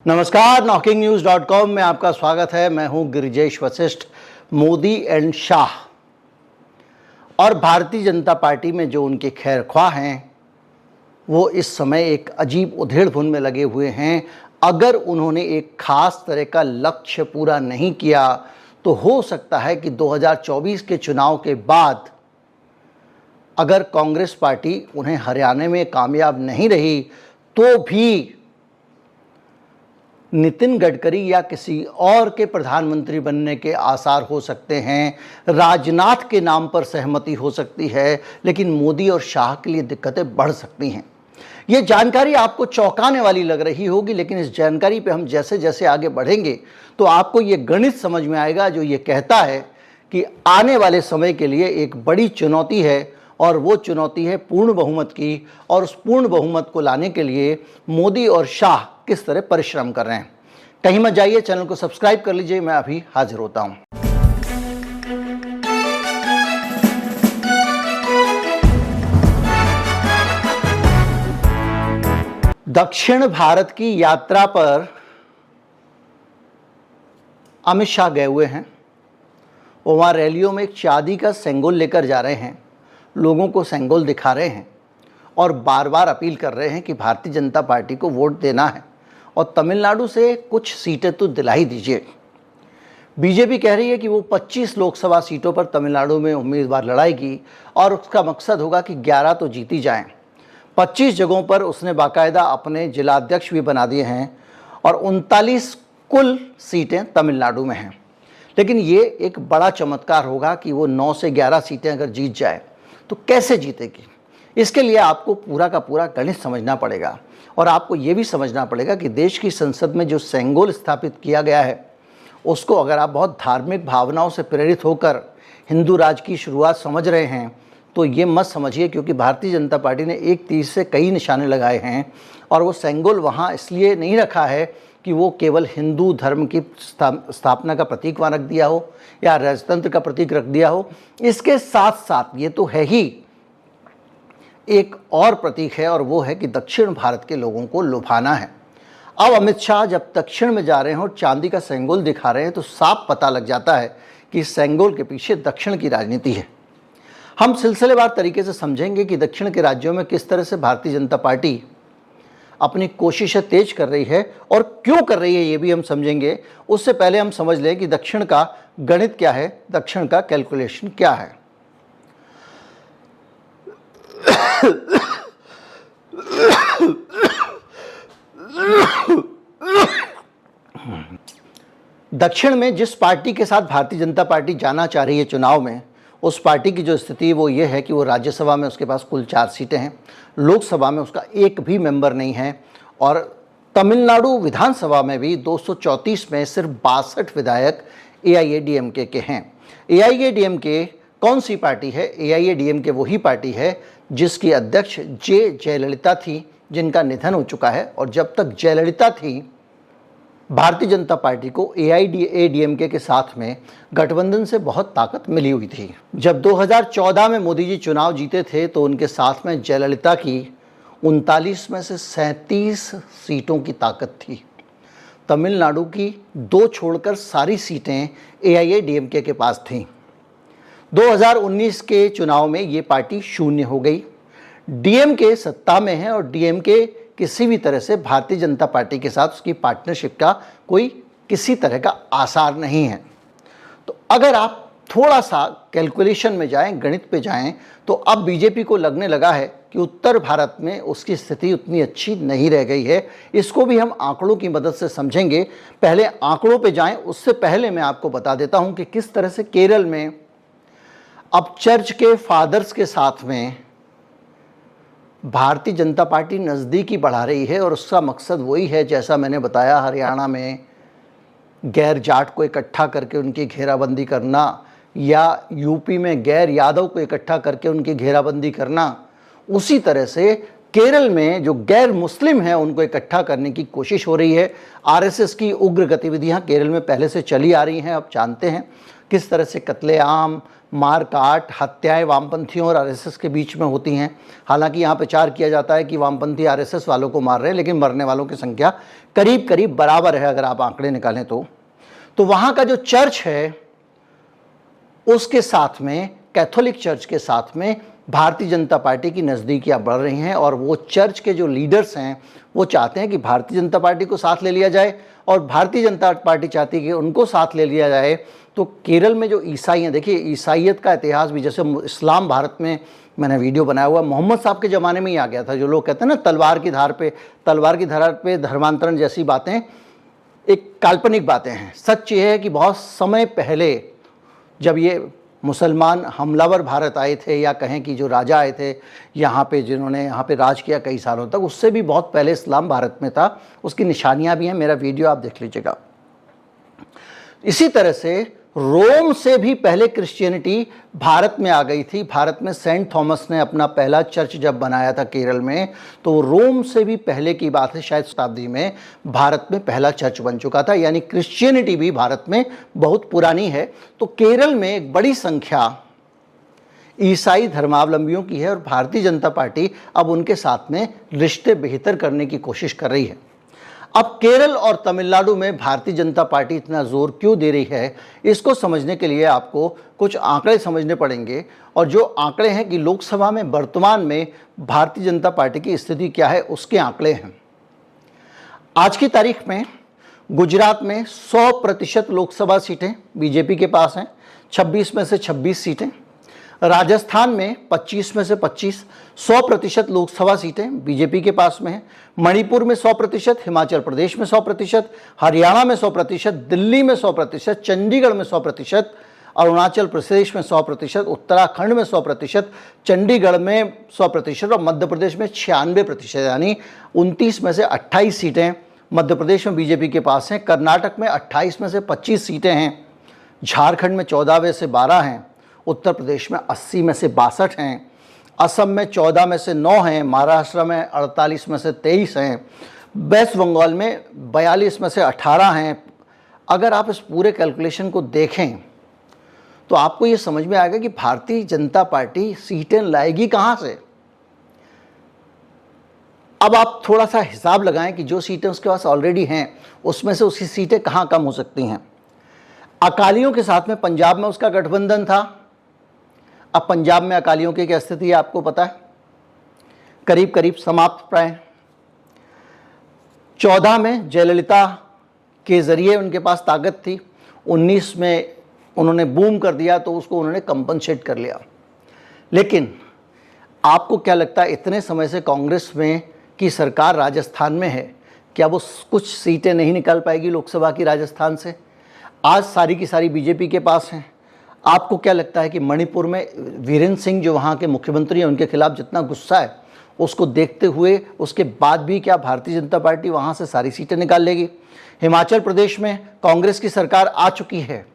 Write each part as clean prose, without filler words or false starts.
नमस्कार, knocking-news.com में आपका स्वागत है। मैं हूं गिरिजेश वशिष्ठ। मोदी एंड शाह और भारतीय जनता पार्टी में जो उनके खैरख्वाह हैं वो इस समय एक अजीब उधेड़-बुन में लगे हुए हैं। अगर उन्होंने एक खास तरह का लक्ष्य पूरा नहीं किया तो हो सकता है कि 2024 के चुनाव के बाद अगर कांग्रेस पार्टी उन्हें हरियाणा में कामयाब नहीं रही तो भी नितिन गडकरी या किसी और के प्रधानमंत्री बनने के आसार हो सकते हैं। राजनाथ के नाम पर सहमति हो सकती है, लेकिन मोदी और शाह के लिए दिक्कतें बढ़ सकती हैं। ये जानकारी आपको चौंकाने वाली लग रही होगी, लेकिन इस जानकारी पे हम जैसे जैसे आगे बढ़ेंगे तो आपको ये गणित समझ में आएगा जो ये कहता है कि आने वाले समय के लिए एक बड़ी चुनौती है और वो चुनौती है पूर्ण बहुमत की। और उस पूर्ण बहुमत को लाने के लिए मोदी और शाह किस तरह परिश्रम कर रहे हैं। कहीं मत जाइए, चैनल को सब्सक्राइब कर लीजिए। मैं अभी हाजिर होता हूं। दक्षिण भारत की यात्रा पर अमित शाह गए हुए हैं। वो वहां रैलियों में एक चांदी का सेंगोल लेकर जा रहे हैं, लोगों को सेंगोल दिखा रहे हैं और बार बार अपील कर रहे हैं कि भारतीय जनता पार्टी को वोट देना है और तमिलनाडु से कुछ सीटें तो दिला ही दीजिए। बीजेपी कह रही है कि वो 25 लोकसभा सीटों पर तमिलनाडु में उम्मीदवार लड़ाएगी और उसका मकसद होगा कि 11 तो जीती जाएं। 25 जगहों पर उसने बाकायदा अपने जिलाध्यक्ष भी बना दिए हैं और 39 कुल सीटें तमिलनाडु में हैं। लेकिन ये एक बड़ा चमत्कार होगा कि वो 9 से 11 सीटें अगर जीत जाए तो कैसे जीतेगी। इसके लिए आपको पूरा का पूरा गणित समझना पड़ेगा और आपको ये भी समझना पड़ेगा कि देश की संसद में जो सेंगोल स्थापित किया गया है उसको अगर आप बहुत धार्मिक भावनाओं से प्रेरित होकर हिंदू राज की शुरुआत समझ रहे हैं तो ये मत समझिए, क्योंकि भारतीय जनता पार्टी ने एक तीर से कई निशाने लगाए हैं। और वो सेंगोल वहाँ इसलिए नहीं रखा है कि वो केवल हिंदू धर्म की स्थापना का प्रतीक वहाँ रख दिया हो या राजतंत्र का प्रतीक रख दिया हो। इसके साथ साथ ये तो है ही एक और प्रतीक है और वो है कि दक्षिण भारत के लोगों को लुभाना है। अब अमित शाह जब दक्षिण में जा रहे हैं और चांदी का सेंगोल दिखा रहे हैं तो साफ पता लग जाता है कि सेंगोल के पीछे दक्षिण की राजनीति है। हम सिलसिलेवार तरीके से समझेंगे कि दक्षिण के राज्यों में किस तरह से भारतीय जनता पार्टी अपनी कोशिशें तेज कर रही है और क्यों कर रही है ये भी हम समझेंगे। उससे पहले हम समझ लें कि दक्षिण का गणित क्या है, दक्षिण का कैलकुलेशन क्या है। दक्षिण में जिस पार्टी के साथ भारतीय जनता पार्टी जाना चाह रही है चुनाव में, उस पार्टी की जो स्थिति वो ये है कि वो राज्यसभा में उसके पास कुल 4 सीटें हैं, लोकसभा में उसका एक भी मेंबर नहीं है और तमिलनाडु विधानसभा में भी 234 में सिर्फ 62 विधायक AIADMK के हैं। AIADMK कौन सी पार्टी है? AIADMK वही पार्टी है जिसकी अध्यक्ष जयललिता थी, जिनका निधन हो चुका है। और जब तक जयललिता थी भारतीय जनता पार्टी को AIADMK के साथ में गठबंधन से बहुत ताकत मिली हुई थी। जब 2014 में मोदी जी चुनाव जीते थे तो उनके साथ में जयललिता की 39 में से 37 सीटों की ताकत थी। तमिलनाडु की 2 छोड़कर सारी सीटें AIADMK के पास थीं। 2019 के चुनाव में ये पार्टी शून्य हो गई। DMK सत्ता में है और DMK किसी भी तरह से भारतीय जनता पार्टी के साथ उसकी पार्टनरशिप का कोई किसी तरह का आसार नहीं है। तो अगर आप थोड़ा सा कैलकुलेशन में जाएं, गणित पे जाएं, तो अब बीजेपी को लगने लगा है कि उत्तर भारत में उसकी स्थिति उतनी अच्छी नहीं रह गई है। इसको भी हम आंकड़ों की मदद से समझेंगे। पहले आंकड़ों पे जाएं, उससे पहले मैं आपको बता देता हूं कि किस तरह से केरल में अब चर्च के फादर्स के साथ में भारतीय जनता पार्टी नज़दीकी बढ़ा रही है और उसका मकसद वही है, जैसा मैंने बताया, हरियाणा में गैर जाट को इकट्ठा करके उनकी घेराबंदी करना या यूपी में गैर यादव को इकट्ठा करके उनकी घेराबंदी करना। उसी तरह से केरल में जो गैर मुस्लिम हैं उनको इकट्ठा करने की कोशिश हो रही है। आरएसएस की उग्र गतिविधियां केरल में पहले से चली आ रही हैं। आप जानते हैं किस तरह से कत्लेआम, मारकाट, हत्याएं वामपंथियों और आरएसएस के बीच में होती हैं। हालांकि यहाँ प्रचार किया जाता है कि वामपंथी आरएसएस वालों को मार रहे हैं, लेकिन मरने वालों की संख्या करीब करीब बराबर है अगर आप आंकड़े निकालें तो वहाँ का जो चर्च है उसके साथ में, कैथोलिक चर्च के साथ में भारतीय जनता पार्टी की नज़दीकियाँ बढ़ रही हैं और वो चर्च के जो लीडर्स हैं वो चाहते हैं कि भारतीय जनता पार्टी को साथ ले लिया जाए और भारतीय जनता पार्टी चाहती है कि उनको साथ ले लिया जाए। तो केरल में जो ईसाई हैं, देखिए ईसाइयत का इतिहास भी, जैसे इस्लाम भारत में मैंने वीडियो बनाया हुआ, मोहम्मद साहब के ज़माने में ही आ गया था। जो लोग कहते हैं ना तलवार की धार पे धर्मांतरण जैसी बातें एक काल्पनिक बातें हैं। सच ये है कि बहुत समय पहले जब ये मुसलमान हमलावर भारत आए थे, या कहें कि जो राजा आए थे यहाँ पे, जिन्होंने यहाँ पे राज किया कई सालों तक, उससे भी बहुत पहले इस्लाम भारत में था। उसकी निशानियाँ भी हैं, मेरा वीडियो आप देख लीजिएगा। इसी तरह से रोम से भी पहले क्रिश्चियनिटी भारत में आ गई थी। भारत में सेंट थॉमस ने अपना पहला चर्च जब बनाया था केरल में, तो रोम से भी पहले की बात है, शायद शताब्दी में भारत में पहला चर्च बन चुका था। यानी क्रिश्चियनिटी भी भारत में बहुत पुरानी है। तो केरल में एक बड़ी संख्या ईसाई धर्मावलंबियों की है और भारतीय जनता पार्टी अब उनके साथ में रिश्ते बेहतर करने की कोशिश कर रही है। अब केरल और तमिलनाडु में भारतीय जनता पार्टी इतना जोर क्यों दे रही है, इसको समझने के लिए आपको कुछ आंकड़े समझने पड़ेंगे। और जो आंकड़े हैं कि लोकसभा में वर्तमान में भारतीय जनता पार्टी की स्थिति क्या है, उसके आंकड़े हैं। आज की तारीख में गुजरात में 100% लोकसभा सीटें बीजेपी के पास हैं, 26 में से 26 सीटें। राजस्थान में 25 में से 25, 100% लोकसभा सीटें बीजेपी के पास में हैं। मणिपुर में 100%, हिमाचल प्रदेश में 100%, हरियाणा में 100%, दिल्ली में 100%, चंडीगढ़ में 100%, अरुणाचल प्रदेश में 100%, उत्तराखंड में 100%, चंडीगढ़ में 100% और मध्य प्रदेश में 96%। यानी 29 में से 28 सीटें मध्य प्रदेश में बीजेपी के पास हैं। कर्नाटक में 28 में से 25 सीटें हैं। झारखंड में 14 में से 12 हैं। उत्तर प्रदेश में 80 में से 62 हैं। असम में 14 में से 9 हैं। महाराष्ट्र में 48 में से 23 हैं। वेस्ट बंगाल में 42 में से 18 हैं। अगर आप इस पूरे कैलकुलेशन को देखें तो आपको ये समझ में आएगा कि भारतीय जनता पार्टी सीटें लाएगी कहाँ से। अब आप थोड़ा सा हिसाब लगाएं कि जो सीटें उसके पास ऑलरेडी हैं उसमें से उसकी सीटें कहाँ कम हो सकती हैं। अकालियों के साथ में पंजाब में उसका गठबंधन था। अब पंजाब में अकालियों की क्या स्थिति है आपको पता है, करीब करीब समाप्त प्राय। 14 में जयललिता के ज़रिए उनके पास ताकत थी, 19 में उन्होंने बूम कर दिया तो उसको उन्होंने कंपनसेट कर लिया। लेकिन आपको क्या लगता है, इतने समय से कांग्रेस में की सरकार राजस्थान में है, क्या वो कुछ सीटें नहीं निकाल पाएगी लोकसभा की राजस्थान से? आज सारी की सारी बीजेपी के पास हैं। आपको क्या लगता है कि मणिपुर में वीरेंद्र सिंह जो वहाँ के मुख्यमंत्री हैं उनके खिलाफ जितना गुस्सा है, उसको देखते हुए उसके बाद भी क्या भारतीय जनता पार्टी वहाँ से सारी सीटें निकाल लेगी? हिमाचल प्रदेश में कांग्रेस की सरकार आ चुकी है,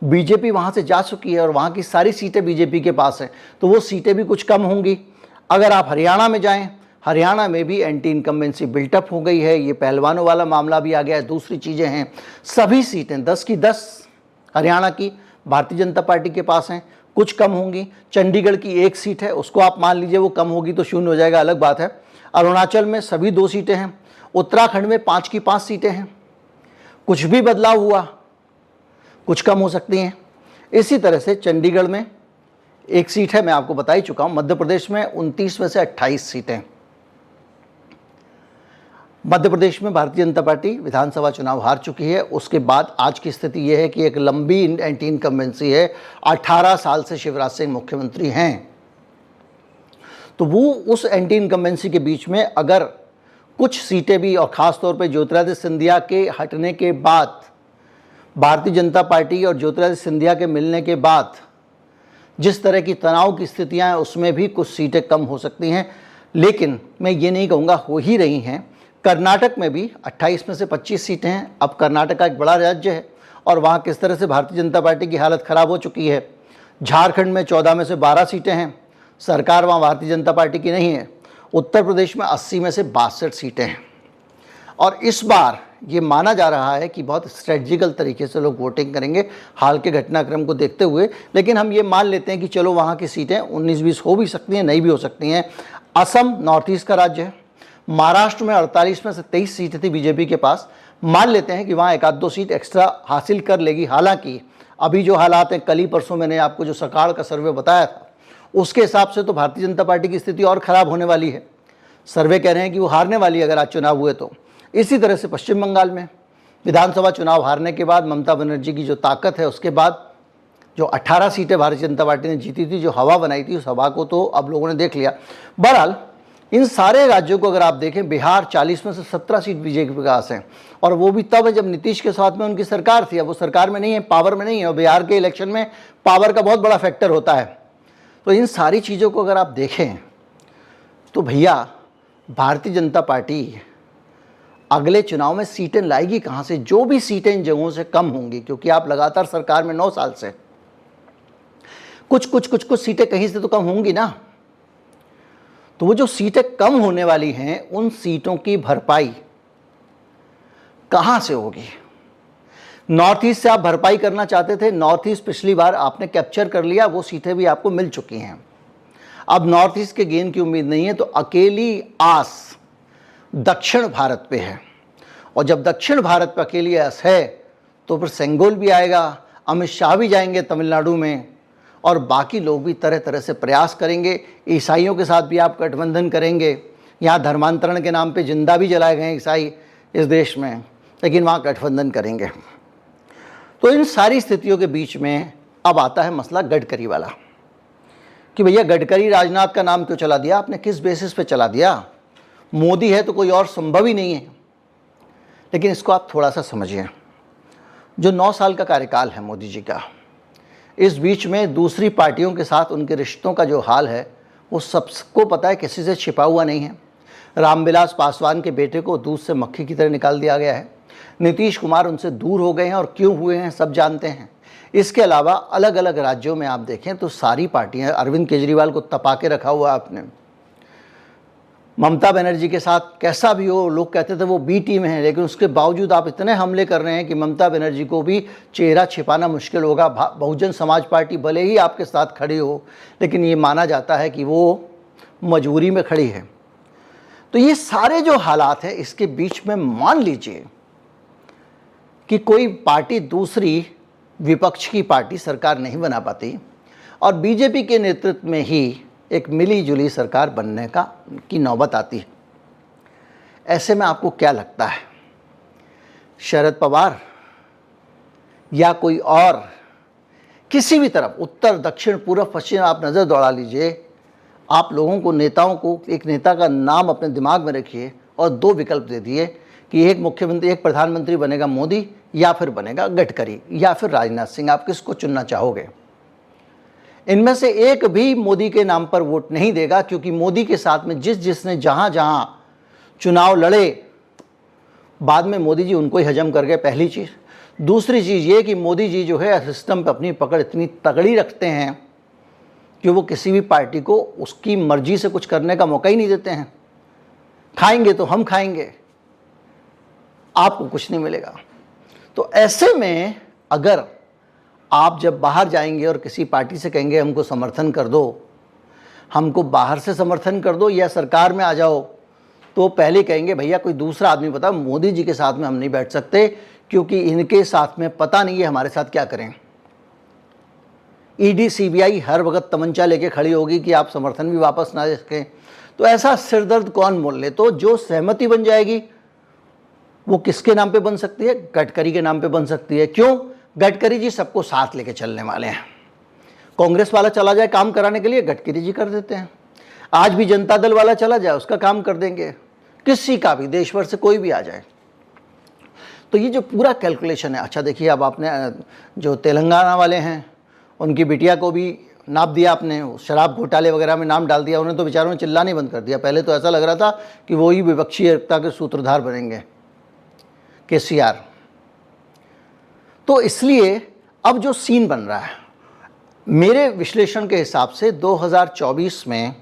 बीजेपी वहाँ से जा चुकी है और वहाँ की सारी सीटें बीजेपी के पास हैं, तो वो सीटें भी कुछ कम होंगी। अगर आप हरियाणा में जाएं, हरियाणा में भी एंटी इनकम्बेंसी बिल्टअप हो गई है, ये पहलवानों वाला मामला भी आ गया है, दूसरी चीज़ें हैं। सभी सीटें 10 की 10 हरियाणा की भारतीय जनता पार्टी के पास हैं, कुछ कम होंगी। चंडीगढ़ की 1 सीट है, उसको आप मान लीजिए वो कम होगी तो शून्य हो जाएगा, अलग बात है। अरुणाचल में सभी 2 सीटें हैं। उत्तराखंड में 5 की 5 सीटें हैं। कुछ भी बदलाव हुआ कुछ कम हो सकती हैं। इसी तरह से चंडीगढ़ में 1 सीट है, मैं आपको बता ही चुका हूँ। मध्य प्रदेश में 29 में से 28 सीटें। मध्य प्रदेश में भारतीय जनता पार्टी विधानसभा चुनाव हार चुकी है। उसके बाद आज की स्थिति यह है कि एक लंबी एंटी इनकम्बेंसी है। 18 साल से शिवराज सिंह मुख्यमंत्री हैं, तो वो उस एंटी इनकम्बेंसी के बीच में अगर कुछ सीटें भी, और ख़ास तौर पे ज्योतिरादित्य सिंधिया के हटने के बाद, भारतीय जनता पार्टी और ज्योतिरादित्य सिंधिया के मिलने के बाद जिस तरह की तनाव की स्थितियाँ हैं, उसमें भी कुछ सीटें कम हो सकती हैं। लेकिन मैं ये नहीं कहूँगा हो ही रही हैं। कर्नाटक में भी 28 में से 25 सीटें हैं। अब कर्नाटक का एक बड़ा राज्य है और वहाँ किस तरह से भारतीय जनता पार्टी की हालत ख़राब हो चुकी है। झारखंड में 14 में से 12 सीटें हैं। सरकार वहाँ भारतीय जनता पार्टी की नहीं है। उत्तर प्रदेश में 80 में से 62 सीटें हैं। और इस बार ये माना जा रहा है कि बहुत स्ट्रेटजिकल तरीके से लोग वोटिंग करेंगे हाल के घटनाक्रम को देखते हुए, लेकिन हम ये मान लेते हैं कि चलो वहाँ की सीटें 19-20 हो भी सकती हैं, नहीं भी हो सकती हैं। असम नॉर्थ ईस्ट का राज्य है, महाराष्ट्र में 48 में से 23 सीटें थी बीजेपी के पास, मान लेते हैं कि वहाँ एक आध दो सीट एक्स्ट्रा हासिल कर लेगी। हालांकि अभी जो हालात हैं, कल ही परसों मैंने आपको जो सकाल का सर्वे बताया था उसके हिसाब से तो भारतीय जनता पार्टी की स्थिति और ख़राब होने वाली है। सर्वे कह रहे हैं कि वो हारने वाली है अगर आज चुनाव हुए तो। इसी तरह से पश्चिम बंगाल में विधानसभा चुनाव हारने के बाद ममता बनर्जी की जो ताकत है, उसके बाद जो 18 सीटें भारतीय जनता पार्टी ने जीती थी, जो हवा बनाई थी, उस हवा को तो अब लोगों ने देख लिया। बहरहाल इन सारे राज्यों को अगर आप देखें, बिहार 40 में से 17 सीट बीजेपी के पास हैं, और वो भी तब है जब नीतीश के साथ में उनकी सरकार थी। अब वो सरकार में नहीं है, पावर में नहीं है, और बिहार के इलेक्शन में पावर का बहुत बड़ा फैक्टर होता है। तो इन सारी चीज़ों को अगर आप देखें तो भैया भारतीय जनता पार्टी अगले चुनाव में सीटें लाएगी कहाँ से? जो भी सीटें इन जगहों से कम होंगी, क्योंकि आप लगातार सरकार में 9 साल से, कुछ सीटें कहीं से तो कम होंगी ना। तो वो जो सीटें कम होने वाली हैं, उन सीटों की भरपाई कहाँ से होगी? नॉर्थ ईस्ट से आप भरपाई करना चाहते थे, नॉर्थ ईस्ट पिछली बार आपने कैप्चर कर लिया, वो सीटें भी आपको मिल चुकी हैं। अब नॉर्थ ईस्ट के गेन की उम्मीद नहीं है, तो अकेली आस दक्षिण भारत पे है। और जब दक्षिण भारत पे अकेली आस है तो फिर सेंगोल भी आएगा, अमित शाह भी जाएंगे तमिलनाडु में, और बाकी लोग भी तरह तरह से प्रयास करेंगे। ईसाइयों के साथ भी आप गठबंधन करेंगे। यहाँ धर्मांतरण के नाम पे जिंदा भी जलाए गए ईसाई इस देश में, लेकिन वहाँ गठबंधन करेंगे। तो इन सारी स्थितियों के बीच में अब आता है मसला गडकरी वाला, कि भैया गडकरी राजनाथ का नाम क्यों चला दिया आपने, किस बेसिस पे चला दिया? मोदी है तो कोई और संभव ही नहीं है। लेकिन इसको आप थोड़ा सा समझिए, जो 9 साल का कार्यकाल है मोदी जी का, इस बीच में दूसरी पार्टियों के साथ उनके रिश्तों का जो हाल है वो सबको पता है, किसी से छिपा हुआ नहीं है। रामविलास पासवान के बेटे को दूध से मक्खी की तरह निकाल दिया गया है। नीतीश कुमार उनसे दूर हो गए हैं, और क्यों हुए हैं सब जानते हैं। इसके अलावा अलग अलग राज्यों में आप देखें तो सारी पार्टियां, अरविंद केजरीवाल को तपा के रखा हुआ आपने। ममता बनर्जी के साथ कैसा भी हो, लोग कहते थे वो बी टीम है, लेकिन उसके बावजूद आप इतने हमले कर रहे हैं कि ममता बनर्जी को भी चेहरा छिपाना मुश्किल होगा। बहुजन समाज पार्टी भले ही आपके साथ खड़ी हो, लेकिन ये माना जाता है कि वो मजबूरी में खड़ी है। तो ये सारे जो हालात हैं, इसके बीच में मान लीजिए कि कोई पार्टी दूसरी विपक्ष की पार्टी सरकार नहीं बना पाती, और बीजेपी के नेतृत्व में ही एक मिली जुली सरकार बनने की नौबत आती है। ऐसे में आपको क्या लगता है, शरद पवार या कोई और, किसी भी तरफ, उत्तर दक्षिण पूर्व पश्चिम, आप नज़र दौड़ा लीजिए, आप लोगों को, नेताओं को, एक नेता का नाम अपने दिमाग में रखिए और 2 विकल्प दे दिए कि एक मुख्यमंत्री, एक प्रधानमंत्री बनेगा मोदी, या फिर बनेगा गडकरी, या फिर राजनाथ सिंह। आप किसको चुनना चाहोगे? इनमें से एक भी मोदी के नाम पर वोट नहीं देगा, क्योंकि मोदी के साथ में जिसने जहां चुनाव लड़े, बाद में मोदी जी उनको ही हजम कर गए, पहली चीज़। दूसरी चीज़ ये कि मोदी जी जो है सिस्टम पर अपनी पकड़ इतनी तगड़ी रखते हैं कि वो किसी भी पार्टी को उसकी मर्जी से कुछ करने का मौका ही नहीं देते हैं। खाएंगे तो हम खाएंगे, आपको कुछ नहीं मिलेगा। तो ऐसे में अगर आप जब बाहर जाएंगे और किसी पार्टी से कहेंगे हमको समर्थन कर दो, हमको बाहर से समर्थन कर दो या सरकार में आ जाओ, तो पहले कहेंगे भैया कोई दूसरा आदमी बताओ, मोदी जी के साथ में हम नहीं बैठ सकते, क्योंकि इनके साथ में पता नहीं है हमारे साथ क्या करें। ईडी सीबीआई हर वक्त तमंचा लेके खड़ी होगी कि आप समर्थन भी वापस ना दे सकें। तो ऐसा सिरदर्द कौन मोल ले? तो जो सहमति बन जाएगी वो किसके नाम पे बन सकती है? गडकरी के नाम पे बन सकती है। क्यों? गडकरी जी सबको साथ लेके चलने वाले हैं। कांग्रेस वाला चला जाए काम कराने के लिए, गडकरी जी कर देते हैं। आज भी जनता दल वाला चला जाए, उसका काम कर देंगे। किसी का भी, देश भर से कोई भी आ जाए। तो ये जो पूरा कैलकुलेशन है। अच्छा देखिए, अब आपने जो तेलंगाना वाले हैं उनकी बिटिया को भी नाप दिया आपने, शराब घोटाले वगैरह में नाम डाल दिया। उन्हें तो बेचारों ने चिल्लाना बंद कर दिया। पहले तो ऐसा लग रहा था कि वो ही विपक्षी एकता के सूत्रधार बनेंगे, केसीआर। तो इसलिए अब जो सीन बन रहा है, मेरे विश्लेषण के हिसाब से 2024 में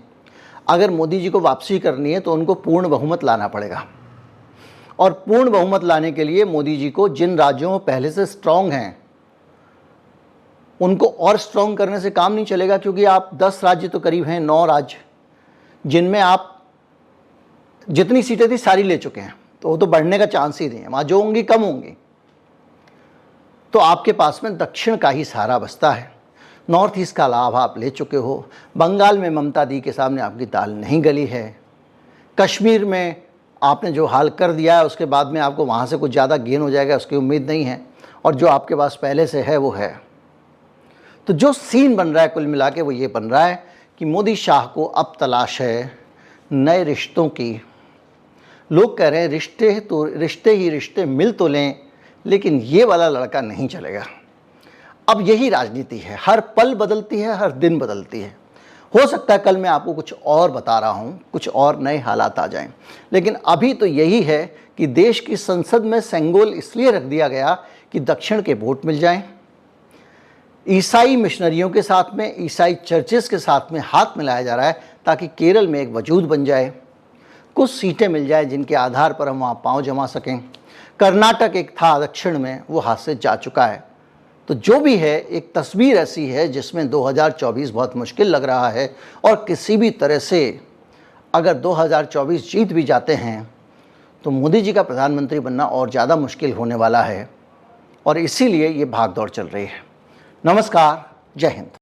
अगर मोदी जी को वापसी करनी है तो उनको पूर्ण बहुमत लाना पड़ेगा, और पूर्ण बहुमत लाने के लिए मोदी जी को जिन राज्यों में पहले से स्ट्रांग हैं उनको और स्ट्रांग करने से काम नहीं चलेगा, क्योंकि आप 10 राज्य तो करीब हैं, 9 राज्य जिनमें आप जितनी सीटें थी सारी ले चुके हैं, तो वो तो बढ़ने का चांस ही नहीं है, वहाँ जो होंगी कम होंगी। तो आपके पास में दक्षिण का ही सहारा बचता है। नॉर्थ ईस्ट का लाभ आप ले चुके हो। बंगाल में ममता दी के सामने आपकी दाल नहीं गली है। कश्मीर में आपने जो हाल कर दिया है उसके बाद में आपको वहाँ से कुछ ज़्यादा गेन हो जाएगा उसकी उम्मीद नहीं है, और जो आपके पास पहले से है वो है। तो जो सीन बन रहा है कुल मिला के वो ये बन रहा है कि मोदी शाह को अब तलाश है नए रिश्तों की। लोग कह रहे हैं रिश्ते ही रिश्ते मिल तो लें, लेकिन ये वाला लड़का नहीं चलेगा। अब यही राजनीति है, हर पल बदलती है, हर दिन बदलती है। हो सकता है कल मैं आपको कुछ और बता रहा हूँ, कुछ और नए हालात आ जाएं, लेकिन अभी तो यही है कि देश की संसद में सेंगोल इसलिए रख दिया गया कि दक्षिण के वोट मिल जाएं, ईसाई मिशनरियों के साथ में, ईसाई चर्चेस के साथ में हाथ मिलाया जा रहा है ताकि केरल में एक वजूद बन जाए, कुछ सीटें मिल जाए जिनके आधार पर हम वहाँ पाँव जमा सकें। कर्नाटक एक था दक्षिण में, वो हाथ से जा चुका है। तो जो भी है, एक तस्वीर ऐसी है जिसमें 2024 बहुत मुश्किल लग रहा है, और किसी भी तरह से अगर 2024 जीत भी जाते हैं तो मोदी जी का प्रधानमंत्री बनना और ज़्यादा मुश्किल होने वाला है, और इसीलिए ये भागदौड़ चल रही है। नमस्कार, जय हिंद।